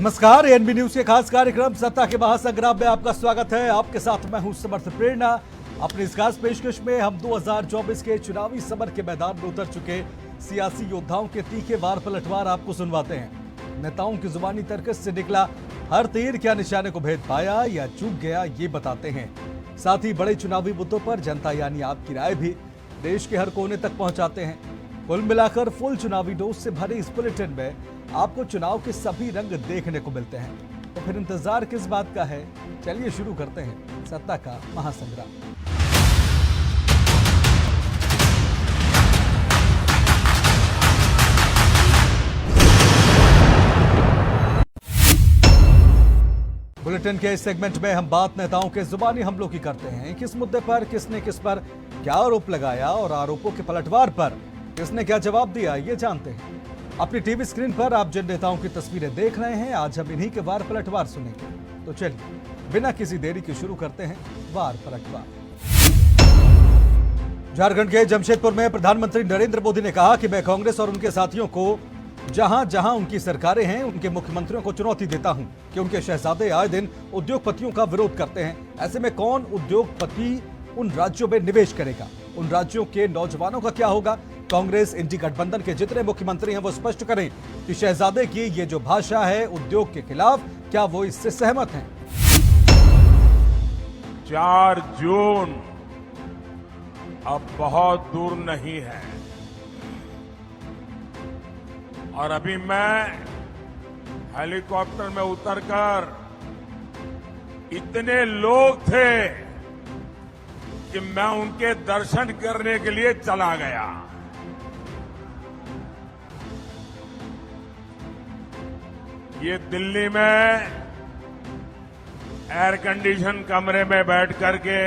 नमस्कार, ANB news के खास कार्यक्रम सत्ता के महासंग्राम में आपका स्वागत है। आपके साथ मैं हूं समर्थ प्रेरणा। अपनी इस खास पेशकश में हम 2024 के चुनावी समर के मैदान में उतर चुके सियासी योद्धाओं के तीखे वार पलटवार आपको सुनवाते हैं। नेताओं की जुबानी तर्कस से निकला हर तीर क्या निशाने को भेद पाया या चूक गया, ये बताते हैं। साथ ही बड़े चुनावी मुद्दों पर जनता यानी आपकी राय भी देश के हर कोने तक पहुंचाते हैं। कुल मिलाकर फुल चुनावी डोज से भरे इस बुलेटिन में आपको चुनाव के सभी रंग देखने को मिलते हैं। तो फिर इंतजार किस बात का है, चलिए शुरू करते हैं सत्ता का महासंग्राम। बुलेटिन के इस सेगमेंट में हम बात नेताओं के जुबानी हमलों की करते हैं। किस मुद्दे पर किसने किस पर क्या आरोप लगाया और आरोपों के पलटवार पर किसने क्या जवाब दिया, ये जानते हैं। अपनी टीवी स्क्रीन पर आप जिन नेताओं की तस्वीरें देख रहे हैं, आज हम इन्हीं के वार पलटवार सुनेंगे। तो चलिए बिना किसी देरी के शुरू करते हैं वार पलटवार। झारखंड के जमशेदपुर में प्रधानमंत्री नरेंद्र मोदी ने कहा कि मैं कांग्रेस और उनके साथियों को जहां जहां उनकी सरकारें हैं, उनके मुख्यमंत्रियों को चुनौती देता हूं कि उनके शहजादे आए दिन उद्योगपतियों का विरोध करते हैं। ऐसे में कौन उद्योगपति उन राज्यों में निवेश करेगा? उन राज्यों के नौजवानों का क्या होगा? कांग्रेस इंडी गठबंधन के जितने मुख्यमंत्री हैं वो स्पष्ट करें कि शहजादे की ये जो भाषा है उद्योग के खिलाफ, क्या वो इससे सहमत हैं? 4 जून अब बहुत दूर नहीं है और अभी मैं हेलीकॉप्टर में उतरकर इतने लोग थे कि मैं उनके दर्शन करने के लिए चला गया। ये दिल्ली में एयर कंडीशन कमरे में बैठ करके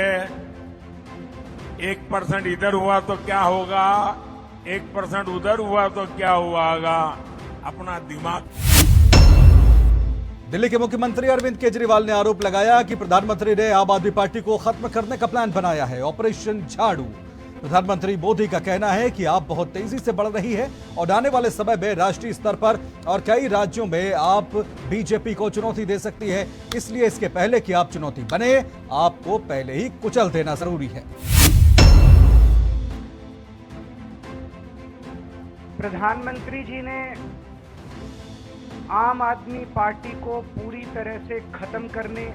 1% इधर हुआ तो क्या होगा, 1% उधर हुआ तो क्या होगा, अपना दिमाग। दिल्ली के मुख्यमंत्री अरविंद केजरीवाल ने आरोप लगाया कि प्रधानमंत्री ने आम आदमी पार्टी को खत्म करने का प्लान बनाया है, ऑपरेशन झाड़ू। प्रधानमंत्री मोदी का कहना है कि आप बहुत तेजी से बढ़ रही है और आने वाले समय में राष्ट्रीय स्तर पर और कई राज्यों में आप बीजेपी को चुनौती दे सकती है। इसलिए इसके पहले कि आप चुनौती बने, आपको पहले ही कुचल देना जरूरी है। प्रधानमंत्री जी ने आम आदमी पार्टी को पूरी तरह से खत्म करने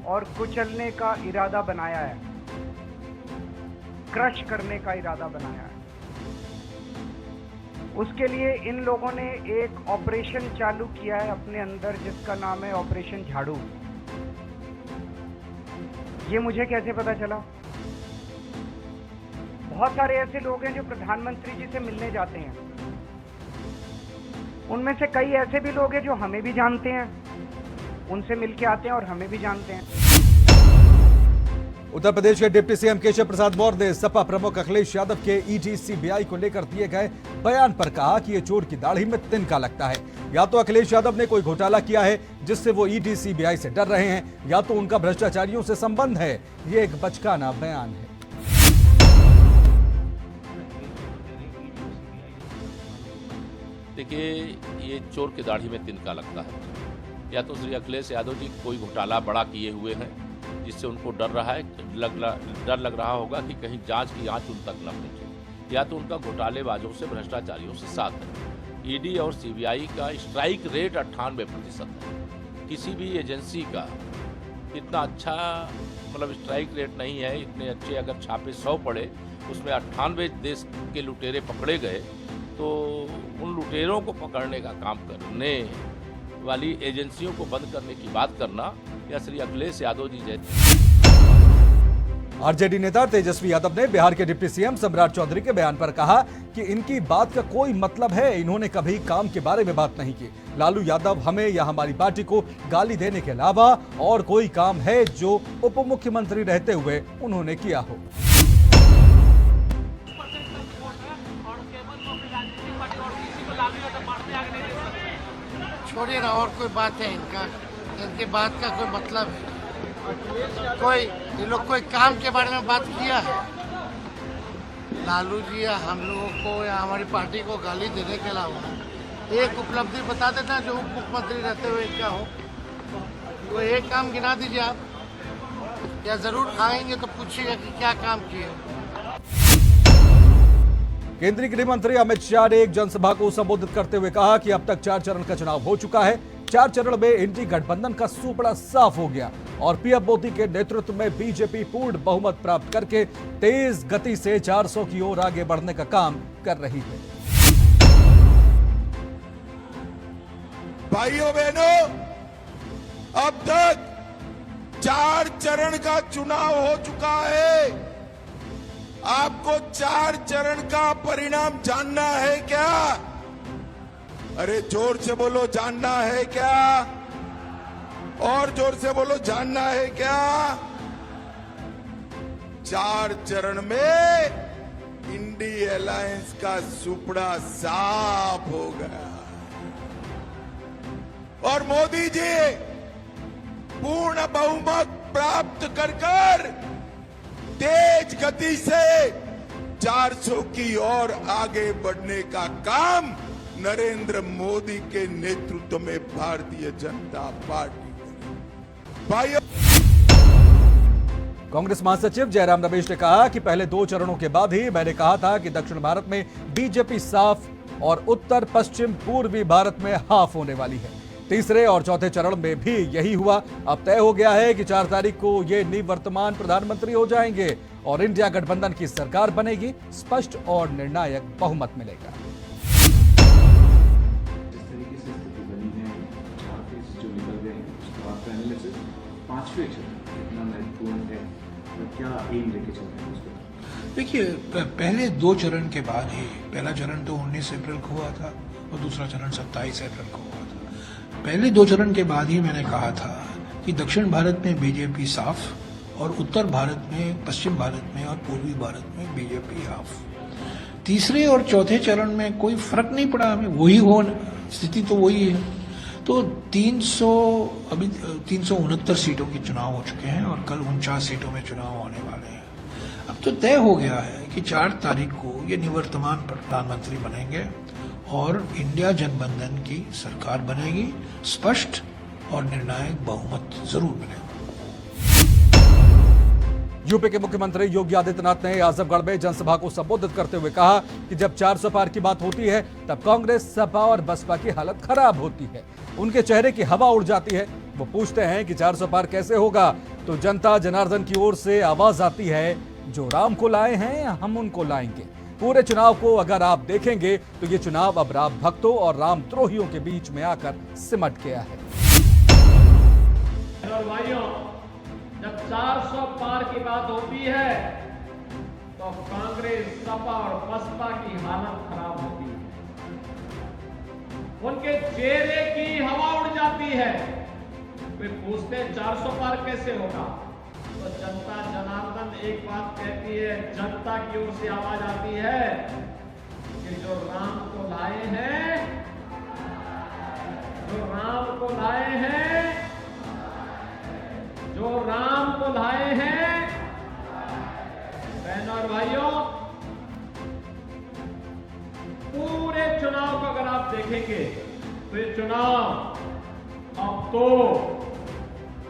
और कुचलने का इरादा बनाया है, क्रश करने का इरादा बनाया है। उसके लिए इन लोगों ने एक ऑपरेशन चालू किया है अपने अंदर, जिसका नाम है ऑपरेशन झाड़ू। ये मुझे कैसे पता चला? बहुत सारे ऐसे लोग हैं जो प्रधानमंत्री जी से मिलने जाते हैं। उनमें से कई ऐसे भी लोग हैं जो हमें भी जानते हैं, उनसे मिलके आते हैं और हमें भी जानते हैं। उत्तर प्रदेश के डिप्टी सीएम केशव प्रसाद मौर्य ने सपा प्रमुख अखिलेश यादव के ईडी सीबीआई को लेकर दिए गए बयान पर कहा कि ये चोर की दाढ़ी में तिनका लगता है। या तो अखिलेश यादव ने कोई घोटाला किया है जिससे वो ईडी सीबीआई से डर रहे हैं, या तो उनका भ्रष्टाचारियों से संबंध है। ये एक बचकाना बयान है। देखिए, ये चोर की दाढ़ी में तिनका लगता है। या तो श्री अखिलेश यादव जी कोई घोटाला बड़ा किए हुए हैं जिससे उनको डर लग रहा होगा कि कहीं जांच की आंच उन तक न पहुंचे, या तो उनका घोटालेबाजों से, भ्रष्टाचारियों से साथ है। ईडी और सीबीआई का स्ट्राइक रेट 98% है। किसी भी एजेंसी का इतना अच्छा स्ट्राइक रेट नहीं है। इतने अच्छे अगर छापे 100 पड़े, उसमें 98 देश के लुटेरे पकड़े गए, तो उन लुटेरों को पकड़ने का काम करने वाली एजेंसियों को बंद करने की बात करना या श्री अखिलेश यादव जी जैसे। आरजेडी नेता तेजस्वी यादव ने बिहार के डिप्टी सीएम सम्राट चौधरी के बयान पर कहा कि इनकी बात का कोई मतलब है, इन्होंने कभी काम के बारे में बात नहीं की। लालू यादव हमें या हमारी पार्टी को गाली देने के अलावा और कोई काम है जो उप मुख्यमंत्री रहते हुए उन्होंने किया हो? छोड़िए ना, और कोई बात है इनकी बात का कोई मतलब है? कोई ये लोग कोई काम के बारे में बात किया है? लालू जी या हम लोगों को या हमारी पार्टी को गाली देने के अलावा एक उपलब्धि बता देना जो उप मुख्यमंत्री रहते हुए क्या हो। तो एक काम गिना दीजिए आप, या जरूर आएंगे तो पूछिएगा कि क्या काम किए। केंद्रीय गृह मंत्री अमित शाह ने एक जनसभा को संबोधित करते हुए कहा कि अब तक 4 चरण का चुनाव हो चुका है। 4 चरण में इंडी गठबंधन का सूपड़ा साफ हो गया और पीएम मोदी के नेतृत्व में बीजेपी पूर्ण बहुमत प्राप्त करके तेज गति से 400 की ओर आगे बढ़ने का काम कर रही है। भाइयों बहनों, अब तक 4 चरण का चुनाव हो चुका है। आपको 4 चरण का परिणाम जानना है क्या? अरे जोर से बोलो, जानना है क्या? और जोर से बोलो, जानना है क्या? 4 चरण में इंडी अलायंस का सुपड़ा साफ हो गया और मोदी जी पूर्ण बहुमत प्राप्त कर तेज गति से 400 की ओर आगे बढ़ने का काम नरेंद्र मोदी के नेतृत्व में भारतीय जनता पार्टी करेगी। भाइयों, कांग्रेस महासचिव जयराम रमेश ने कहा कि पहले 2 चरणों के बाद ही मैंने कहा था कि दक्षिण भारत में बीजेपी साफ और उत्तर पश्चिम पूर्वी भारत में हाफ होने वाली है। तीसरे और चौथे चरण में भी यही हुआ। अब तय हो गया है कि 4 तारीख को ये निवर्तमान प्रधानमंत्री हो जाएंगे और इंडिया गठबंधन की सरकार बनेगी। स्पष्ट और निर्णायक बहुमत मिलेगा। जिस तरीके से स्थिति बनी है, 4 फेज जो निकल गए हैं, उसका आपका एनालिसिस 5वें चरण कितना महत्वपूर्ण है और क्या एम लेके चल रहे हैं उसको? देखिए, पहले 2 चरण के बाद ही, पहला चरण तो 19 अप्रैल को हुआ था और दूसरा चरण 27 अप्रैल को हुआ था। पहले 2 चरण के बाद ही मैंने कहा था कि दक्षिण भारत में बीजेपी साफ और उत्तर भारत में, पश्चिम भारत में और पूर्वी भारत में बीजेपी हाफ। तीसरे और चौथे चरण में कोई फर्क नहीं पड़ा हमें, वही हो, स्थिति तो वही है। तो 369 सीटों के चुनाव हो चुके हैं और कल 49 सीटों में चुनाव होने वाले हैं। अब तो तय हो गया है कि 4 तारीख को ये निवर्तमान प्रधानमंत्री बनेंगे और इंडिया गठबंधन की सरकार बनेगी। स्पष्ट और निर्णायक बहुमत जरूर मिलेगा। यूपी के मुख्यमंत्री योगी आदित्यनाथ ने आजमगढ़ में जनसभा को संबोधित करते हुए कहा कि जब 400 पार की बात होती है तब कांग्रेस, सपा और बसपा की हालत खराब होती है। उनके चेहरे की हवा उड़ जाती है। वो पूछते हैं कि 400 पार कैसे होगा, तो जनता जनार्दन की ओर से आवाज आती है, जो राम को लाए हैं हम उनको लाएंगे। पूरे चुनाव को अगर आप देखेंगे तो ये चुनाव अब राम भक्तों और राम द्रोहियों के बीच में आकर सिमट गया है। और भाइयों, जब 400 पार की बात होती है तो कांग्रेस, सपा और बसपा की हालत खराब होती है। उनके चेहरे की हवा उड़ जाती है। वे पूछते हैं 400 पार कैसे होगा, तो जनता जनार्दन एक बात कहती है, जनता की ओर से आवाज आती है कि जो राम को लाए हैं, जो राम को लाए हैं, जो राम को लाए हैं। बहनों और भाइयों, पूरे चुनाव को अगर आप देखेंगे तो ये चुनाव अब तो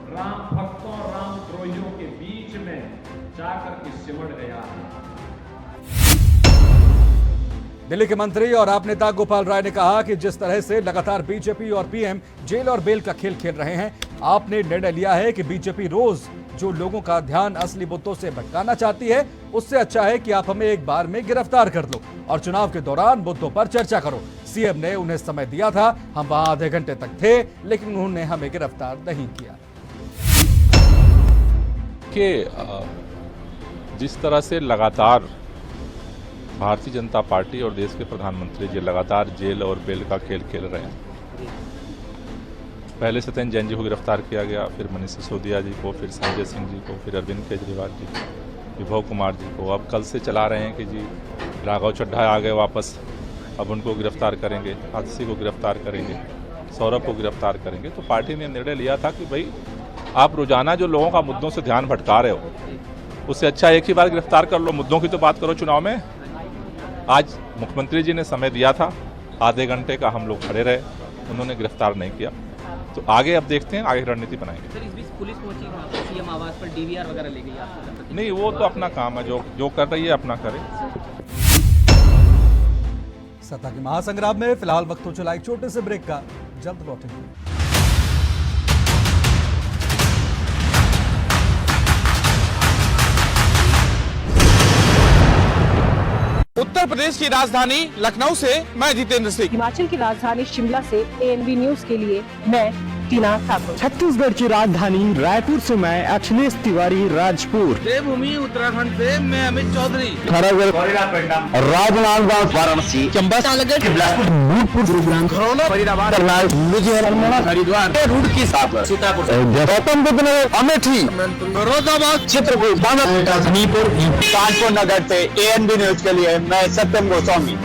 राम भक्तों और राम द्रोहियों के बीच में जाकर के सिमट गया है। दिल्ली के मंत्री और आप नेता गोपाल राय ने कहा कि जिस तरह से लगातार बीजेपी और पीएम जेल और बेल का खेल खेल रहे हैं, आपने निर्णय लिया है कि बीजेपी रोज जो लोगों का ध्यान असली मुद्दों से भटकाना चाहती है, उससे अच्छा है कि आप हमें एक बार में गिरफ्तार कर लो और चुनाव के दौरान मुद्दों पर चर्चा करो। सीएम ने उन्हें समय दिया था, हम वहां आधे घंटे तक थे, लेकिन उन्होंने हमें गिरफ्तार नहीं किया। जिस तरह से लगातार भारतीय जनता पार्टी और देश के प्रधानमंत्री जी लगातार जेल और बेल का खेल खेल रहे हैं। पहले सत्येंद्र जैन जी को गिरफ्तार किया गया, फिर मनीष सिसोदिया जी को, फिर संजय सिंह जी को, फिर अरविंद केजरीवाल जी को, विभव कुमार जी को। अब कल से चला रहे हैं कि जी राघव चड्ढा आ गए वापस, अब उनको गिरफ्तार करेंगे, हादसी को गिरफ्तार करेंगे, सौरभ को गिरफ्तार करेंगे। तो पार्टी ने निर्णय लिया था कि भाई आप रोजाना जो लोगों का मुद्दों से ध्यान भटका रहे हो, उससे अच्छा एक ही बार गिरफ्तार कर लो, मुद्दों की तो बात करो चुनाव में। आज मुख्यमंत्री जी ने समय दिया था आधे घंटे का हम लोग खड़े रहे, उन्होंने गिरफ्तार नहीं किया। तो आगे अब देखते हैं, आगे रणनीति बनाएंगे। सर, इस बीच पुलिस पहुंची वहाँ पर, सीएम आवास पर डीवीआर वगैरह ले गई आपको? नहीं, वो तो अपना काम है, जो कर रही है अपना करे। सत्ता के महासंग्राम में फिलहाल वक्त हो चला एक छोटे से ब्रेक का, जल्द लौटेंगे। उत्तर प्रदेश की राजधानी लखनऊ से मैं जितेंद्र सिंह। हिमाचल की राजधानी शिमला से ANB न्यूज के लिए मैं टीना ठाकुर। छत्तीसगढ़ की राजधानी रायपुर से मैं अखिलेश तिवारी राजपुर। देवभूमि उत्तराखंड से मैं अमित चौधरी। राजनांदगांव वाराणसी चंबा भूतपूर्व गुरुग्राम फरीदाबाद लुधियाना हरिद्वार रुड़की सीतापुर गौतम बुद्ध नगर अमेठी फिरोजाबाद चित्रकूट हमीरपुर कानपुर नगर से ANB न्यूज के लिए मैं सत्यम गोस्वामी।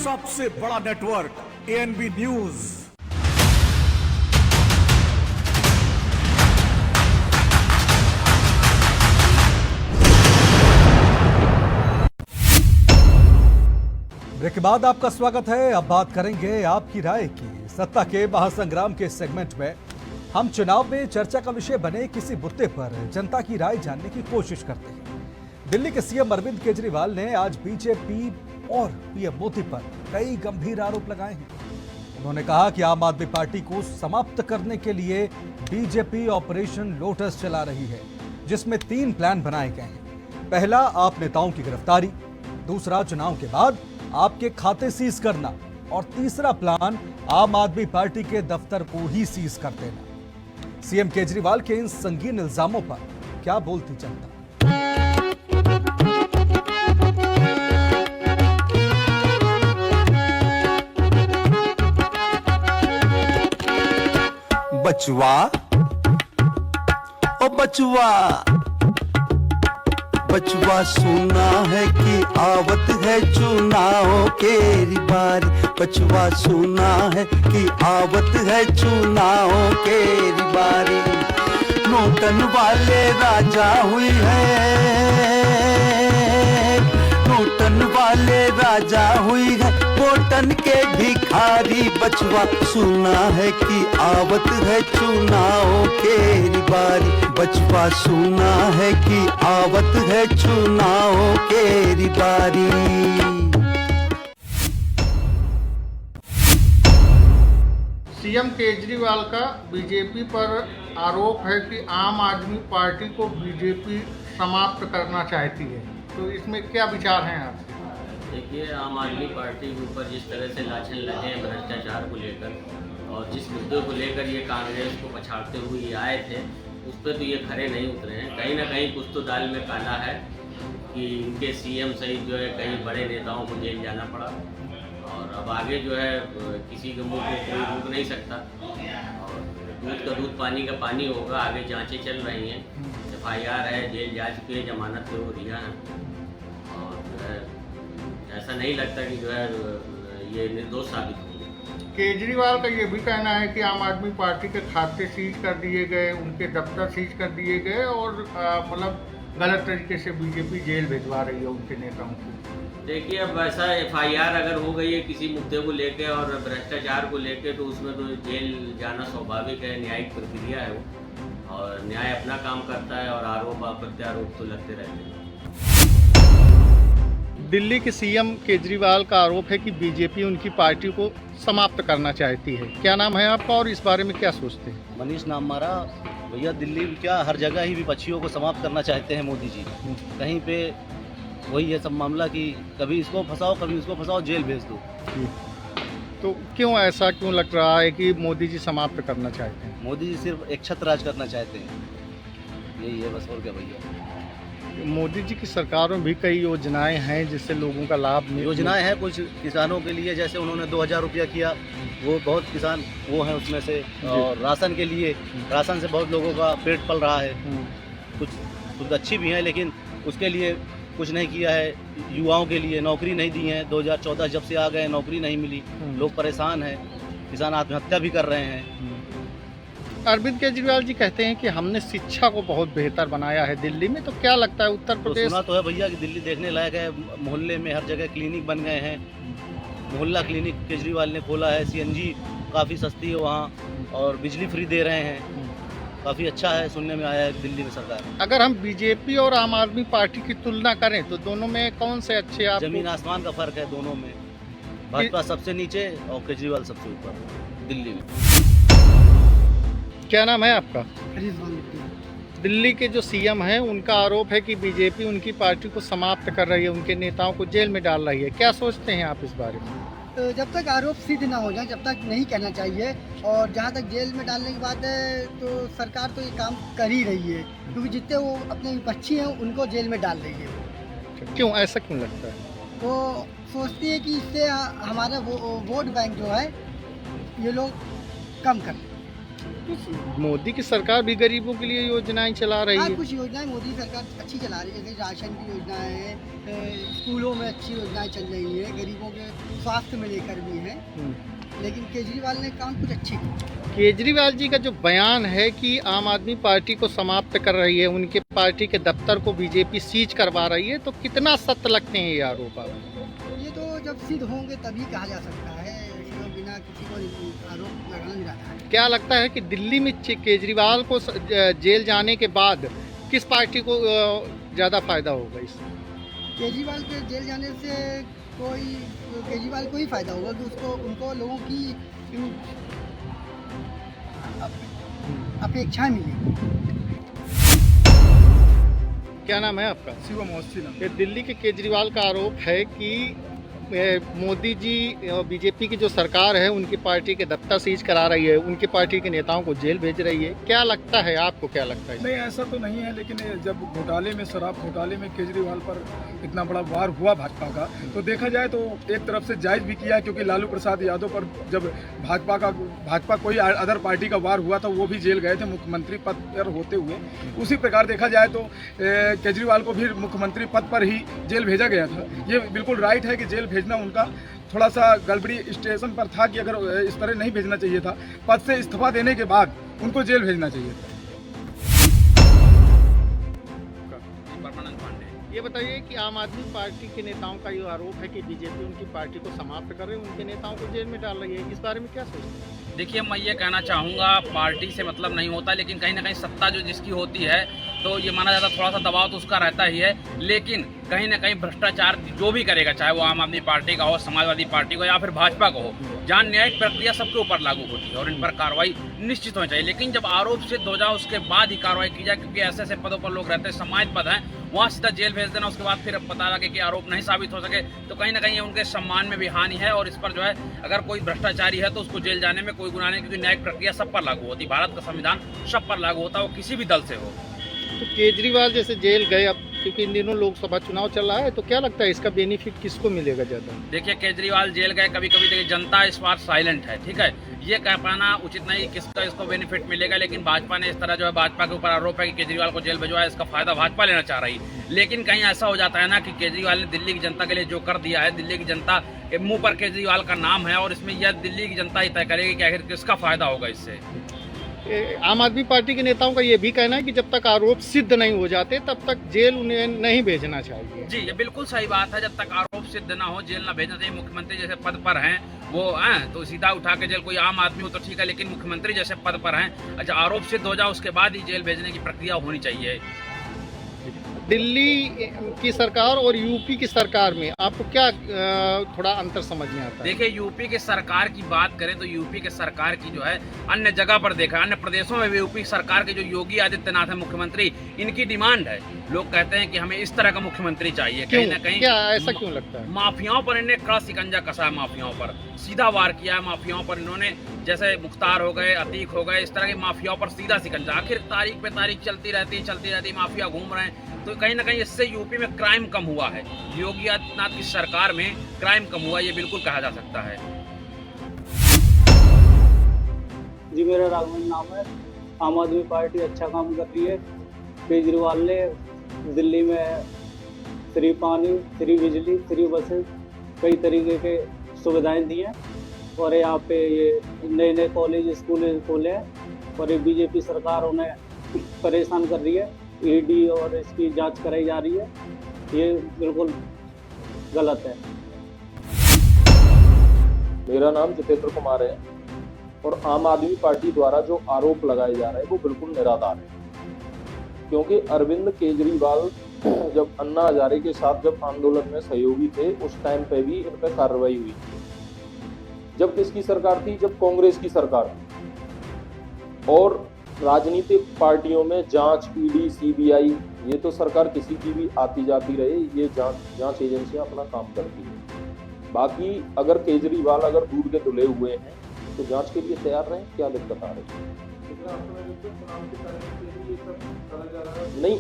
सबसे बड़ा नेटवर्क ANB न्यूज। ब्रेक के बाद आपका स्वागत है। अब बात करेंगे आपकी राय की। सत्ता के महासंग्राम के सेगमेंट में हम चुनाव में चर्चा का विषय बने किसी मुद्दे पर जनता की राय जानने की कोशिश करते हैं। दिल्ली के सीएम अरविंद केजरीवाल ने आज बीजेपी और पीएम मोदी पर कई गंभीर आरोप लगाए हैं। उन्होंने कहा कि आम आदमी पार्टी को समाप्त करने के लिए बीजेपी ऑपरेशन लोटस चला रही है, जिसमें 3 प्लान बनाए गए हैं। पहला, आप नेताओं की गिरफ्तारी। दूसरा, चुनाव के बाद आपके खाते सीज करना। और तीसरा प्लान, आम आदमी पार्टी के दफ्तर को ही सीज कर देना। सीएम केजरीवाल के इन संगीन इल्जामों पर क्या बोलती जनता? बचवा ओ बचवा, बचवा सुना है कि आवत है चुनाव केरी बारी। बचवा सुना है कि आवत है चुनाव केरी बारी। नोटन वाले राजा हुई है, नोटन वाले राजा हुई है, वोटन के भिखारी। बचवा सुना है कि आवत है चुनाव केरी बारी। बचवा सुना है कि आवत है चुनाव केरी बारी। सीएम केजरीवाल का बीजेपी पर आरोप है कि आम आदमी पार्टी को बीजेपी समाप्त करना चाहती है, तो इसमें क्या विचार हैं आपके? देखिए, आम आदमी पार्टी के ऊपर जिस तरह से लाछन लगे हैं भ्रष्टाचार को लेकर और जिस मुद्दे को लेकर ये कांग्रेस को पछाड़ते हुए ये आए थे, उस पर तो ये खरे नहीं उतरे हैं। कहीं ना कहीं कुछ तो दाल में काला है कि इनके सीएम सहित जो है कई बड़े नेताओं को जेल जाना पड़ा और अब आगे जो है किसी के मुंह को कोई रोक नहीं सकता और दूध का दूध पानी का पानी होगा। आगे जांचें चल रही हैं, FIR है, जेल जा चुकी है, जमानत पे वो रिहा है और जो है ऐसा नहीं लगता कि जो है ये निर्दोष साबित होंगे। केजरीवाल का ये भी कहना है कि आम आदमी पार्टी के खाते सीज कर दिए गए, उनके दफ्तर सीज कर दिए गए और मतलब गलत तरीके से बीजेपी जेल भिजवा रही है उनके नेताओं को। देखिए, अब ऐसा FIR अगर हो गई है किसी मुद्दे को लेके और भ्रष्टाचार को लेके, तो उसमें तो जेल जाना स्वाभाविक है, न्यायिक प्रक्रिया है वो और न्याय अपना काम करता है और आरोप प्रत्यारोप तो लगते रहते हैं। दिल्ली के सीएम केजरीवाल का आरोप है कि बीजेपी उनकी पार्टी को समाप्त करना चाहती है। क्या नाम है आपका और इस बारे में क्या सोचते हैं? मनीष नाम हमारा। भैया, दिल्ली क्या हर जगह ही विपक्षियों को समाप्त करना चाहते हैं मोदी जी। कहीं पे वही है सब मामला कि कभी इसको फंसाओ, कभी उसको फंसाओ, जेल भेज दो। तो क्यों ऐसा क्यों लग रहा है कि मोदी जी समाप्त करना चाहते हैं? मोदी जी सिर्फ एक छत्र राज करना चाहते हैं, यही है बस, और क्या भैया। मोदी जी की सरकार में भी कई योजनाएं हैं जिससे लोगों का लाभ मिले। योजनाएं हैं कुछ किसानों के लिए, जैसे उन्होंने 2000 रुपया किया, वो बहुत किसान वो हैं उसमें से। और राशन के लिए, राशन से बहुत लोगों का पेट पल रहा है। कुछ अच्छी भी हैं लेकिन उसके लिए कुछ नहीं किया है। युवाओं के लिए नौकरी नहीं दी है, 2014 जब से आ गए नौकरी नहीं मिली, लोग परेशान हैं, किसान आत्महत्या भी कर रहे हैं। अरविंद केजरीवाल जी कहते हैं कि हमने शिक्षा को बहुत बेहतर बनाया है दिल्ली में, तो क्या लगता है उत्तर प्रदेश? सुना तो है भैया कि दिल्ली देखने लायक है, मोहल्ले में हर जगह क्लिनिक बन गए हैं, मोहल्ला क्लिनिक केजरीवाल ने खोला है, सीएनजी काफ़ी सस्ती है वहाँ और बिजली फ्री दे रहे हैं, काफ़ी अच्छा है, सुनने में आया है दिल्ली में सरकार। अगर हम बीजेपी और आम आदमी पार्टी की तुलना करें तो दोनों में कौन से अच्छे आप? जमीन आसमान का फर्क है दोनों में, भाजपा सबसे नीचे और केजरीवाल सबसे ऊपर दिल्ली में। क्या नाम है आपका? दिल्ली के जो सीएम हैं उनका आरोप है कि बीजेपी उनकी पार्टी को समाप्त कर रही है, उनके नेताओं को जेल में डाल रही है, क्या सोचते हैं आप इस बारे में? तो जब तक आरोप सिद्ध ना हो जाए जब तक नहीं कहना चाहिए, और जहाँ तक जेल में डालने की बात है तो सरकार तो ये काम कर ही रही है, क्योंकि जितने वो अपने विपक्षी हैं उनको जेल में डाल रही है। क्यों, ऐसा क्यों लगता है? वो सोचती है कि इससे हमारा वोट बैंक जो है ये लोग कम कर। मोदी की सरकार भी गरीबों के लिए योजनाएं चला रही है। कुछ योजनाएं मोदी सरकार अच्छी चला रही है, जैसे राशन की योजनाएं हैं, स्कूलों में अच्छी योजनाएं चल रही है, गरीबों के स्वास्थ्य में लेकर भी है, लेकिन केजरीवाल ने काम कुछ अच्छे किए। केजरीवाल जी का जो बयान है कि आम आदमी पार्टी को समाप्त कर रही है, उनके पार्टी के दफ्तर को बीजेपी सीज करवा रही है, तो कितना सत्य लगते हैं ये आरोप आपको? ये तो जब सिद्ध होंगे तभी कहा जा सकता है, बिना किसी को आरोप लगाना नहीं रहता है। क्या लगता है कि दिल्ली में केजरीवाल को जेल जाने के बाद किस पार्टी को ज़्यादा फायदा होगा इससे? केजरीवाल के जेल जाने से केजरीवाल को ही फायदा होगा कि उसको उनको लोगों की अपेक्षाएं मिलेगी। क्या नाम है आपका? शिवम अवस्थी। ये दिल्ली के केजरीवाल का आरोप है कि मोदी जी बीजेपी की जो सरकार है उनकी पार्टी के दफ्तर सीज करा रही है, उनकी पार्टी के नेताओं को जेल भेज रही है, क्या लगता है आपको? क्या लगता है? नहीं, ऐसा तो नहीं है, लेकिन जब घोटाले में, शराब घोटाले में केजरीवाल पर इतना बड़ा वार हुआ भाजपा का, तो देखा जाए तो एक तरफ से जायज भी किया, क्योंकि लालू प्रसाद यादव पर जब भाजपा कोई अदर पार्टी का वार हुआ था वो भी जेल गए थे मुख्यमंत्री पद पर होते हुए। उसी प्रकार देखा जाए तो केजरीवाल को भी मुख्यमंत्री पद पर ही जेल भेजा गया था। ये बिल्कुल राइट है कि जेल भेजना उनका थोड़ा सा गड़बड़ी स्टेशन पर था, कि अगर इस तरह नहीं भेजना चाहिए था, पद से इस्तीफा देने के बाद उनको जेल भेजना चाहिए था। ये बताइए कि आम आदमी पार्टी के नेताओं का ये आरोप है कि बीजेपी उनकी पार्टी को समाप्त कर रही है, उनके नेताओं को जेल में डाल रही है, इस बारे में क्या सोचते हैं? देखिए, मैं ये कहना चाहूँगा, पार्टी से मतलब नहीं होता, लेकिन कहीं ना कहीं सत्ता जो जिसकी होती है तो ये माना जाता, थोड़ा सा दबाव तो उसका रहता ही है, लेकिन कहीं ना कहीं भ्रष्टाचार जो भी करेगा, चाहे वो आम आदमी पार्टी का हो, समाजवादी पार्टी को या फिर भाजपा को हो, जहाँ न्यायिक प्रक्रिया सबके ऊपर लागू होती है और इन पर कार्रवाई निश्चित होनी चाहिए। लेकिन जब आरोप सिद्ध हो जाए उसके बाद ही कार्रवाई की जाए, क्योंकि ऐसे ऐसे पदों पर लोग रहते हैं, सम्मानित पद हैं, वहाँ सीधा जेल भेज देना, उसके बाद फिर पता लगे कि आरोप नहीं साबित हो सके, तो कहीं ना कहीं उनके सम्मान में भी हानि है। और इस पर जो है, अगर कोई भ्रष्टाचारी है तो उसको जेल जाने में कोई गुनाह नहीं, क्योंकि न्यायिक प्रक्रिया सब पर लागू होती है, भारत का संविधान सब पर लागू होता है, वो किसी भी दल से हो। तो केजरीवाल जैसे जेल गए, अब क्योंकि इन दिनों लोकसभा चुनाव चल रहा है, तो क्या लगता है इसका बेनिफिट किसको मिलेगा ज़्यादा? देखिए, केजरीवाल जेल गए, कभी कभी देखिए जनता इस बार साइलेंट है, ठीक है, ये कह पाना उचित नहीं किसका इसको बेनिफिट मिलेगा, लेकिन भाजपा ने इस तरह जो है, भाजपा के ऊपर आरोप है कि केजरीवाल को जेल भिजवाया, इसका फायदा भाजपा लेना चाह रही। लेकिन कहीं ऐसा हो जाता है ना कि केजरीवाल ने दिल्ली की जनता के लिए जो कर दिया है, दिल्ली की जनता के मुंह पर केजरीवाल का नाम है, और इसमें यह दिल्ली की जनता ही तय करेगी कि आखिर किसका फायदा होगा इससे। आम आदमी पार्टी के नेताओं का ये भी कहना है कि जब तक आरोप सिद्ध नहीं हो जाते तब तक जेल उन्हें नहीं भेजना चाहिए। जी, ये बिल्कुल सही बात है, जब तक आरोप सिद्ध ना हो जेल ना भेजना चाहिए। मुख्यमंत्री जैसे पद पर हैं वो हैं तो सीधा उठा के जेल, कोई आम आदमी हो तो ठीक है, लेकिन मुख्यमंत्री जैसे पद पर हैं, अच्छा आरोप सिद्ध हो जाए उसके बाद ही जेल भेजने की प्रक्रिया होनी चाहिए। दिल्ली की सरकार और यूपी की सरकार में आपको क्या थोड़ा अंतर समझ में आता है? देखिए, यूपी की सरकार की बात करें तो यूपी के सरकार की जो है, अन्य जगह पर देखा, अन्य प्रदेशों में भी यूपी सरकार के जो योगी आदित्यनाथ है मुख्यमंत्री, इनकी डिमांड है, लोग कहते हैं कि हमें इस तरह का मुख्यमंत्री चाहिए। कहीं ना कहीं क्या ऐसा क्यों लगता है? माफियाओं पर इन्हें कड़ा शिकंजा कसा है, माफियाओं पर सीधा वार किया है, माफियाओं पर इन्होंने, जैसे मुख्तार हो गए, अतीक हो गए, इस तरह के माफियाओं पर सीधा शिकंजा, आखिर तारीख पे तारीख चलती रहती, माफिया घूम रहे हैं, तो कहीं ना कहीं इससे यूपी में क्राइम कम हुआ है, योगी आदित्यनाथ की सरकार में क्राइम कम हुआ, ये बिल्कुल कहा जा सकता है। जी, मेरा राघवन नाम है। आम आदमी पार्टी अच्छा काम कर रही है। केजरीवाल ने दिल्ली में फ्री पानी, फ्री बिजली, फ्री बसेस, कई तरीके के सुविधाएं दी हैं, और यहाँ पे ये नए नए कॉलेज स्कूल खोले हैं, और ये बीजेपी सरकार उन्हें परेशान कर रही है। ईडी और इसकी जांच कराई जा रही है, ये बिल्कुल गलत है। मेरा नाम जितेंद्र कुमार है और आम आदमी पार्टी द्वारा जो आरोप लगाए जा रहे हैं वो बिल्कुल निराधार है, क्योंकि अरविंद केजरीवाल जब अन्ना हजारे के साथ जब आंदोलन में सहयोगी थे उस टाइम पे भी इन पर कार्रवाई हुई थी। जब किसकी सरकार थी? जब कांग्रेस की सरकार थी। और राजनीतिक पार्टियों में जांच, ईडी, सीबीआई, ये तो सरकार किसी की भी आती जाती रहे, ये जांच एजेंसियां अपना काम करती है। बाकी अगर केजरीवाल अगर दूध के धुले हुए हैं तो जांच के लिए तैयार रहें, क्या दिक्कत आ रही है? नहीं,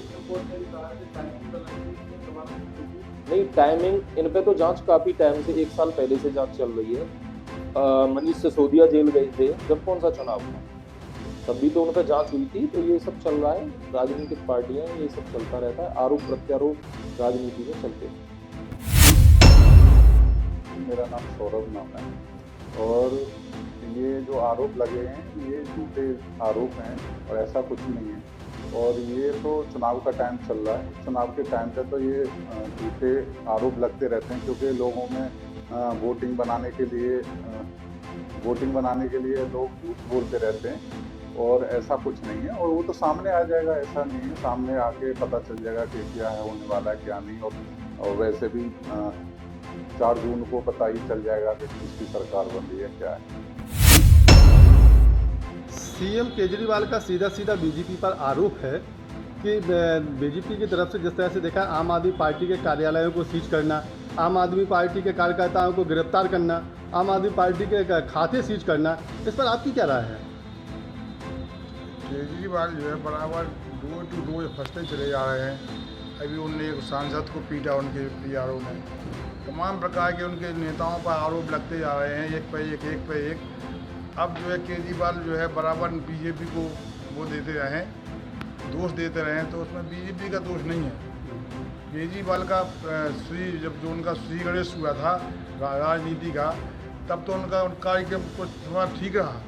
टाइमिंग इन पे तो जांच काफी टाइम से, 1 साल पहले से जांच चल रही है। मनीष सिसोदिया जेल गए थे जब कौन सा चुनाव था, तब भी तो उन पर जांच हुई थी। तो ये सब चल रहा है, राजनीतिक पार्टियां, ये सब चलता रहता है, आरोप प्रत्यारोप राजनीति में चलते हैं। मेरा नाम सौरभ नाम है और ये जो आरोप लगे हैं ये झूठे आरोप हैं और ऐसा कुछ नहीं है। और ये तो चुनाव का टाइम चल रहा है, चुनाव के टाइम पे तो ये झूठे आरोप लगते रहते हैं, क्योंकि लोगों में वोटिंग बनाने के लिए लोग झूठ बोलते रहते हैं और ऐसा कुछ नहीं है। और वो तो सामने आ जाएगा, ऐसा नहीं है, सामने आके पता चल जाएगा कि क्या है होने वाला है क्या नहीं। और वैसे भी 4 जून को पता ही चल जाएगा कि किसकी सरकार बन रही है क्या है। सीएम केजरीवाल का सीधा बीजेपी पर आरोप है कि बीजेपी की तरफ से जिस तरह से देखा आम आदमी पार्टी के कार्यालयों को सीज करना, आम आदमी पार्टी के कार्यकर्ताओं को गिरफ्तार करना, आम आदमी पार्टी के खाते सीज करना, इस पर आपकी क्या राय है? केजरीवाल जो है बराबर डोर टू डोर फंसते चले जा रहे हैं। अभी उनने एक सांसद को पीटा, उनके पीआरओ ने। तमाम प्रकार के उनके नेताओं पर आरोप लगते जा रहे हैं, एक पे एक। अब जो है केजरीवाल जो है बराबर बीजेपी को वो देते रहे, दोष देते रहे, तो उसमें बीजेपी का दोष नहीं है। केजरीवाल का जब उनका श्री गणेश हुआ था राजनीति का, तब तो उनका कार्यक्रम कुछ थोड़ा ठीक रहा।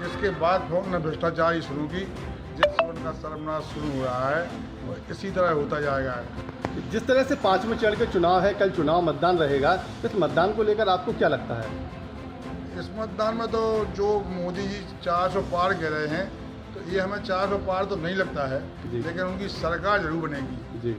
इसके बाद फिर उन्होंने भ्रष्टाचार ही शुरू की, जिससे उनका सर्वनाश शुरू हो रहा है और इसी तरह होता जाएगा। जिस तरह से 5वें चरण के चुनाव है, कल चुनाव मतदान रहेगा, इस मतदान को लेकर आपको क्या लगता है? इस मतदान में तो जो मोदी जी 400 पार कह रहे हैं, तो ये हमें 400 पार तो नहीं लगता है, लेकिन उनकी सरकार जरूर बनेगी जी।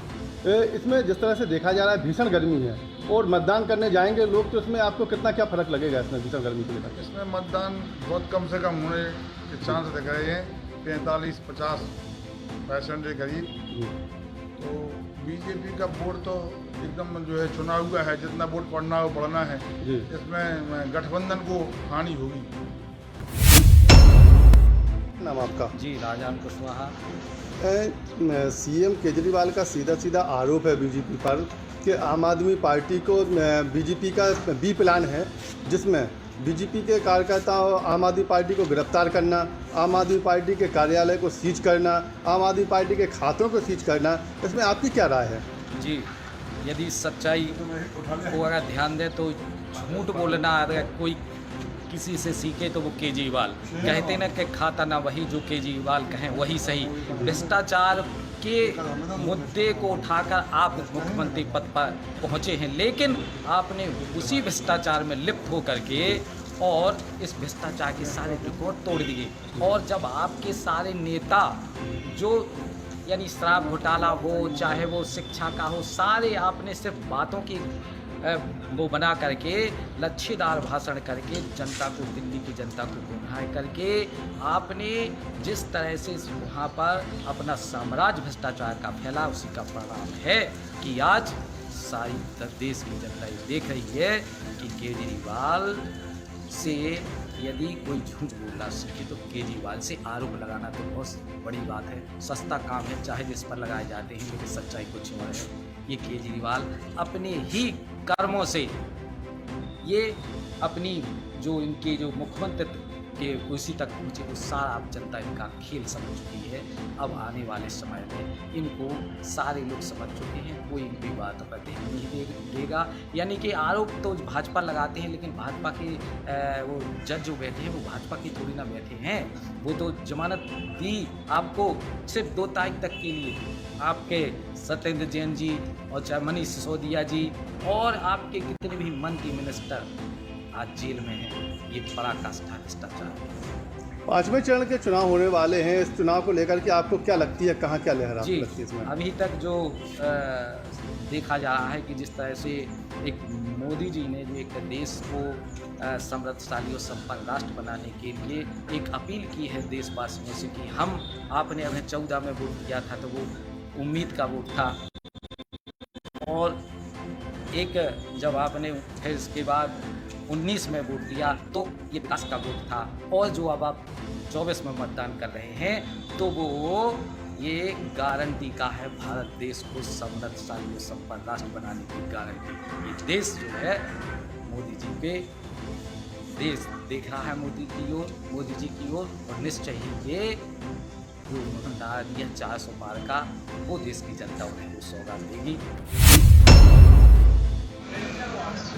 इसमें जिस तरह से देखा जा रहा है भीषण गर्मी है और मतदान करने जाएंगे लोग, तो इसमें आपको कितना क्या फर्क लगेगा इसमें भीषण गर्मी को लेकर? इसमें मतदान बहुत कम से कम होने के चांस दिख रहे हैं, 45-50% के करीब। तो बीजेपी का वोट तो एकदम जो है चुना हुआ है, जितना वोट पड़ना हो पड़ना है, इसमें गठबंधन को हानि होगी। नाम आपका? जी, राजाराम कुशवाहा। सीएम केजरीवाल का सीधा आरोप है बीजेपी पर कि आम आदमी पार्टी को बीजेपी का बी प्लान है, जिसमें बीजेपी के कार्यकर्ताओं आम आदमी पार्टी को गिरफ्तार करना, आम आदमी पार्टी के कार्यालय को सीज करना, आम आदमी पार्टी के खातों को सीज करना, इसमें आपकी क्या राय है? जी, यदि सच्चाई को अगर ध्यान दें तो झूठ बोलना अगर कोई किसी से सीखे तो वो केजरीवाल। कहते ना कि खाता ना वही जो केजरीवाल कहें वही सही। भ्रष्टाचार के मुद्दे को उठाकर आप मुख्यमंत्री पद पर पहुँचे हैं, लेकिन आपने उसी भ्रष्टाचार में लिप्त होकर के और इस भ्रष्टाचार के सारे रिकॉर्ड तोड़ दिए। और जब आपके सारे नेता जो यानी शराब घोटाला हो, चाहे वो शिक्षा का हो, सारे आपने सिर्फ बातों की वो बना करके लच्छेदार भाषण करके जनता को, दिल्ली की जनता को गुमराह करके आपने जिस तरह से वहाँ पर अपना साम्राज्य भ्रष्टाचार का फैला, उसी का परिणाम है कि आज सारी देश की जनता ये देख रही है कि केजरीवाल से यदि कोई झूठ बोलना सीखे तो केजरीवाल से आरोप लगाना तो बहुत बड़ी बात है। सस्ता काम है, चाहे जिस पर लगाए जाते हैं, लेकिन सच्चाई कुछ और है। ये केजरीवाल अपने ही कर्मों से, ये अपनी जो इनके जो मुख्यमंत्री कि उसी तक पहुँचे, वो सारा जनता इनका खेल समझ चुकी है। अब आने वाले समय में इनको सारे लोग समझ चुके हैं, कोई भी बात पर ध्यान नहीं देगा। यानी कि आरोप तो भाजपा लगाते हैं, लेकिन भाजपा के वो जज जो बैठे हैं वो भाजपा के थोड़ी ना बैठे हैं। वो तो जमानत दी आपको सिर्फ 2 तारीख तक के लिए। आपके सत्येंद्र जैन जी और चाहे मनीष सिसोदिया जी और आपके कितने भी मंत्री मिनिस्टर आज जेल में हैं। ये पराकाष्ठा भ्रष्टाचार है। 5वें चरण के चुनाव होने वाले हैं, इस चुनाव को लेकर के आपको क्या लगती है, कहाँ क्या लहर जी लगती है इसमें? अभी तक जो देखा जा रहा है कि जिस तरह से एक मोदी जी ने जो एक देश को समृद्धशाली और संपन्न राष्ट्र बनाने के लिए एक अपील की है देशवासियों से कि हम आपने अभी 14 में वोट दिया था तो वो उम्मीद का वोट था, और एक जब आपने फिर इसके बाद 19 में वोट दिया तो ये विकास का वोट था, और जो अब आप 24 में मतदान कर रहे हैं तो वो ये गारंटी का है भारत देश को समृद्धशाली और संपन्न राष्ट्र बनाने की गारंटी। ये देश जो है मोदी जी पे देश देख रहा है, मोदी जी की ओर, और निश्चय ही ये जो उन्होंने दिया 400 पार का, वो देश की जनता उन्हें वो सौगात देगी।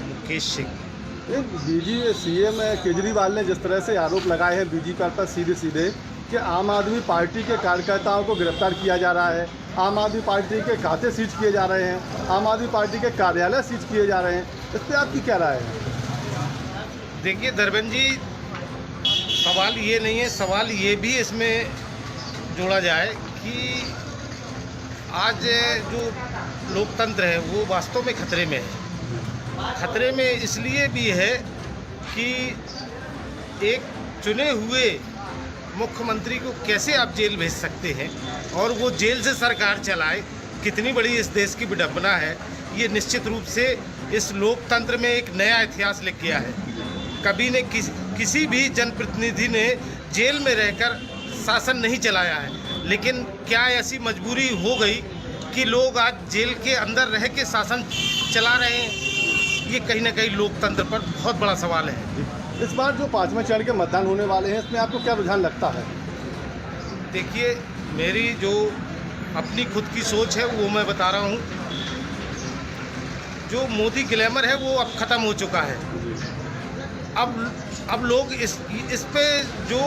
मुकेश सिंह। सीएम केजरीवाल ने जिस तरह से आरोप लगाए हैं बीजेपी पर सीधे कि आम आदमी पार्टी के कार्यकर्ताओं को गिरफ्तार किया जा रहा है, आम आदमी पार्टी के खाते सीज किए जा रहे हैं, आम आदमी पार्टी के कार्यालय सीज किए जा रहे हैं, इस पर आपकी क्या राय है? देखिए धर्मेंद्र जी, सवाल ये नहीं है, सवाल ये भी इसमें जोड़ा जाए कि आज जो लोकतंत्र है वो वास्तव में खतरे में है। खतरे में इसलिए भी है कि एक चुने हुए मुख्यमंत्री को कैसे आप जेल भेज सकते हैं और वो जेल से सरकार चलाए, कितनी बड़ी इस देश की विडंबना है। ये निश्चित रूप से इस लोकतंत्र में एक नया इतिहास लिख गया है। कभी ने किसी भी जनप्रतिनिधि ने जेल में रहकर शासन नहीं चलाया है, लेकिन क्या ऐसी मजबूरी हो गई कि लोग आज जेल के अंदर रह के शासन चला रहे हैं? ये कहीं ना कहीं लोकतंत्र पर बहुत बड़ा सवाल है। इस बार जो 5वें चरण के मतदान होने वाले हैं, इसमें आपको क्या रुझान लगता है? देखिए, मेरी जो अपनी खुद की सोच है वो मैं बता रहा हूँ। जो मोदी ग्लैमर है वो अब ख़त्म हो चुका है। अब लोग इस पे जो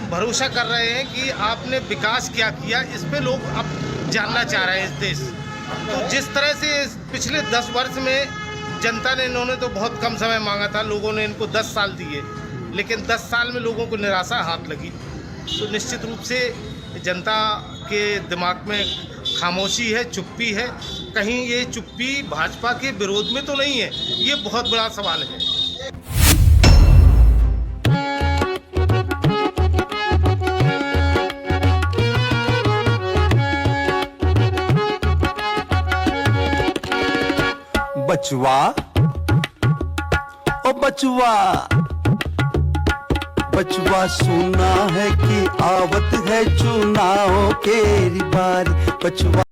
भरोसा कर रहे हैं कि आपने विकास क्या किया, इस पे लोग अब जानना चाह रहे हैं इस देश। तो जिस तरह से पिछले 10 वर्ष में जनता ने, इन्होंने तो बहुत कम समय मांगा था, लोगों ने इनको 10 साल दिए, लेकिन 10 साल में लोगों को निराशा हाथ लगी। तो निश्चित रूप से जनता के दिमाग में खामोशी है, चुप्पी है। कहीं ये चुप्पी भाजपा के विरोध में तो नहीं है, ये बहुत बड़ा सवाल है। बचवा ओ बचवा, बचवा सुना है कि आवत है चुनाव केरी बारी। बचवा